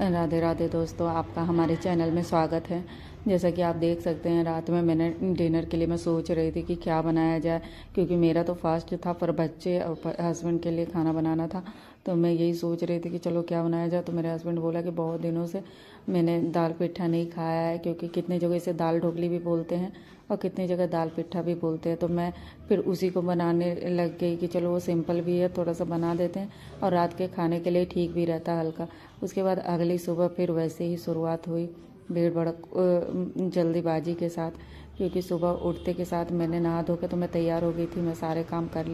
राधे राधे दोस्तों, आपका हमारे चैनल में स्वागत है। जैसा कि आप देख सकते हैं, रात में मैंने डिनर के लिए मैं सोच रही थी कि क्या बनाया जाए, क्योंकि मेरा तो फास्ट था पर बच्चे और हस्बैंड के लिए खाना बनाना था। तो मैं यही सोच रही थी कि चलो क्या बनाया जाए। तो मेरे हस्बैंड बोला कि बहुत दिनों से मैंने दाल पिट्ठा नहीं खाया है, क्योंकि कितनी जगह इसे दाल ढोकली भी बोलते हैं और कितनी जगह दाल पिट्ठा भी बोलते हैं। तो मैं फिर उसी को बनाने लग गई कि चलो वो सिंपल भी है, थोड़ा सा बना देते हैं और रात के खाने के लिए ठीक भी रहता है हल्का। उसके बाद अगली सुबह फिर वैसे ही शुरुआत हुई भीड़ भड़क जल्दीबाजी के साथ, क्योंकि सुबह उठते के साथ मैंने नहा धो के तो मैं तैयार हो गई थी। मैं सारे काम कर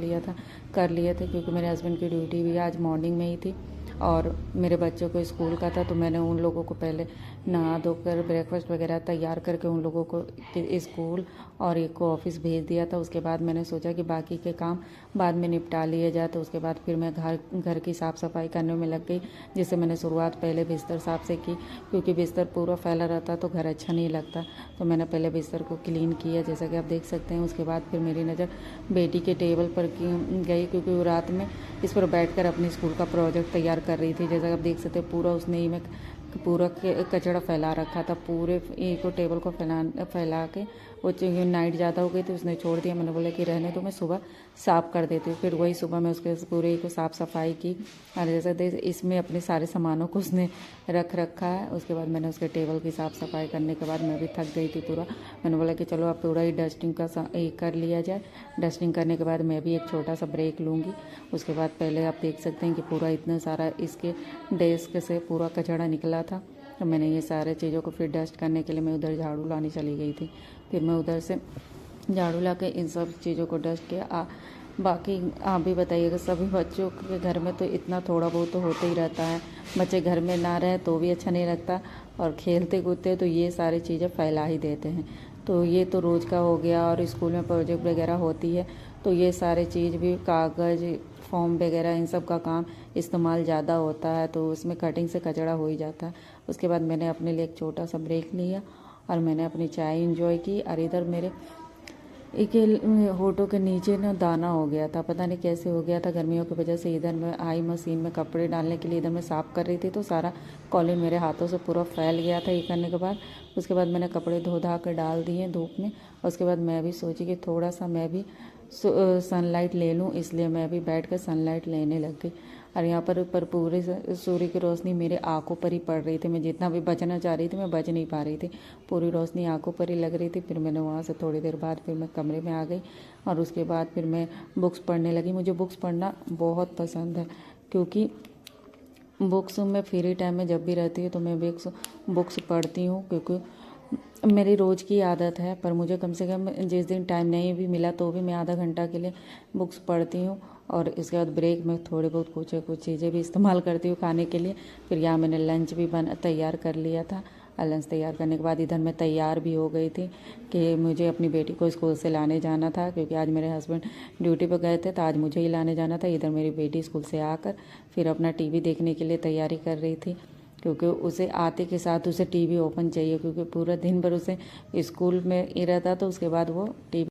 लिए थे क्योंकि मेरे हस्बैंड की ड्यूटी भी आज मॉर्निंग में ही थी और मेरे बच्चों को स्कूल का था। तो मैंने उन लोगों को पहले नहा धोकर ब्रेकफास्ट वगैरह तैयार करके उन लोगों को स्कूल और एक को ऑफिस भेज दिया था। उसके बाद मैंने सोचा कि बाकी के काम बाद में निपटा लिए जाए। तो उसके बाद फिर मैं घर की साफ़ सफाई करने में लग गई, जिससे मैंने शुरुआत पहले बिस्तर साफ से की, क्योंकि बिस्तर पूरा फैला रहता तो घर अच्छा नहीं लगता। तो मैंने पहले बिस्तर को क्लीन किया, जैसा कि आप देख सकते हैं। उसके बाद फिर मेरी नज़र बेटी के टेबल पर गई, क्योंकि वो रात में इस पर बैठकर अपने स्कूल का प्रोजेक्ट तैयार कर रही थी। जैसा कि आप देख सकते हैं, पूरा उसने ही में पूरा कचरा फैला रखा था। पूरे एक को टेबल को फैला के वो नाइट ज़्यादा हो गई थी, उसने छोड़ दिया। मैंने बोला कि रहने दो, मैं सुबह साफ़ कर देती हूँ। फिर वही सुबह मैं उसके पूरे को साफ़ सफाई की और जैसे इसमें अपने सारे सामानों को उसने रख रखा है। उसके बाद मैंने उसके टेबल की साफ़ सफाई करने के बाद मैं भी थक गई थी पूरा। मैंने बोला कि चलो अब पूरा ही डस्टिंग का कर लिया जाए। डस्टिंग करने के बाद मैं भी एक छोटा सा ब्रेक लूँगी। उसके बाद पहले आप देख सकते हैं कि पूरा इतना सारा इसके डेस्क से पूरा कचरा निकला था। तो मैंने ये सारे चीज़ों को फिर डस्ट करने के लिए मैं उधर झाड़ू लाने चली गई थी। फिर मैं उधर से झाड़ू ला के इन सब चीज़ों को डस्ट किया। बाकी आप भी बताइएगा, सभी बच्चों के घर में तो इतना थोड़ा बहुत तो होता ही रहता है। बच्चे घर में ना रहे तो भी अच्छा नहीं लगता, और खेलते कूदते तो ये सारी चीज़ें फैला ही देते हैं। तो ये तो रोज़ का हो गया। और स्कूल में प्रोजेक्ट वगैरह होती है तो ये सारे चीज़ भी, कागज़ फॉर्म वगैरह, इन सब का काम इस्तेमाल ज़्यादा होता है, तो उसमें कटिंग से कचरा हो ही जाता है। उसके बाद मैंने अपने लिए एक छोटा सा ब्रेक लिया और मैंने अपनी चाय इंजॉय की। और इधर मेरे एक होठों के नीचे ना दाना हो गया था, पता नहीं कैसे हो गया था गर्मियों की वजह से। इधर मैं आई मशीन में कपड़े डालने के लिए, इधर मैं साफ़ कर रही थी तो सारा कॉलिन मेरे हाथों से पूरा फैल गया था। ये करने के बाद उसके बाद मैंने कपड़े धो धा कर डाल दिए धूप में। उसके बाद मैं भी सोची कि थोड़ा सा मैं भी सनलाइट ले लूँ, इसलिए मैं भी बैठ कर सनलाइट लेने लग गई। और यहाँ पर पूरे सूर्य की रोशनी मेरे आँखों पर ही पड़ रही थी। मैं जितना भी बचना चाह रही थी मैं बच नहीं पा रही थी, पूरी रोशनी आँखों पर ही लग रही थी। फिर मैंने वहाँ से थोड़ी देर बाद फिर मैं कमरे में आ गई और उसके बाद फिर मैं बुक्स पढ़ने लगी। मुझे बुक्स पढ़ना बहुत पसंद है, क्योंकि बुक्स में फ्री टाइम में जब भी रहती है तो मैं बुक्स पढ़ती हूँ, क्योंकि मेरी रोज़ की आदत है। पर मुझे कम से कम जिस दिन टाइम नहीं भी मिला तो भी मैं आधा घंटा के लिए बुक्स पढ़ती हूँ। और इसके बाद ब्रेक में थोड़े बहुत कुछ चीज़ें भी इस्तेमाल करती हूँ खाने के लिए। फिर यहाँ मैंने लंच भी तैयार कर लिया था। और लंच तैयार करने के बाद इधर मैं तैयार भी हो गई थी कि मुझे अपनी बेटी को स्कूल से लाने जाना था, क्योंकि आज मेरे हस्बैंड ड्यूटी पर गए थे तो आज मुझे ही लाने जाना था। इधर मेरी बेटी स्कूल से आकर फिर अपना टीवी देखने के लिए तैयारी कर रही थी, क्योंकि उसे आते के साथ उसे टीवी ओपन चाहिए, क्योंकि पूरा दिन भर उसे स्कूल में ही रहता तो उसके बाद वो टीवी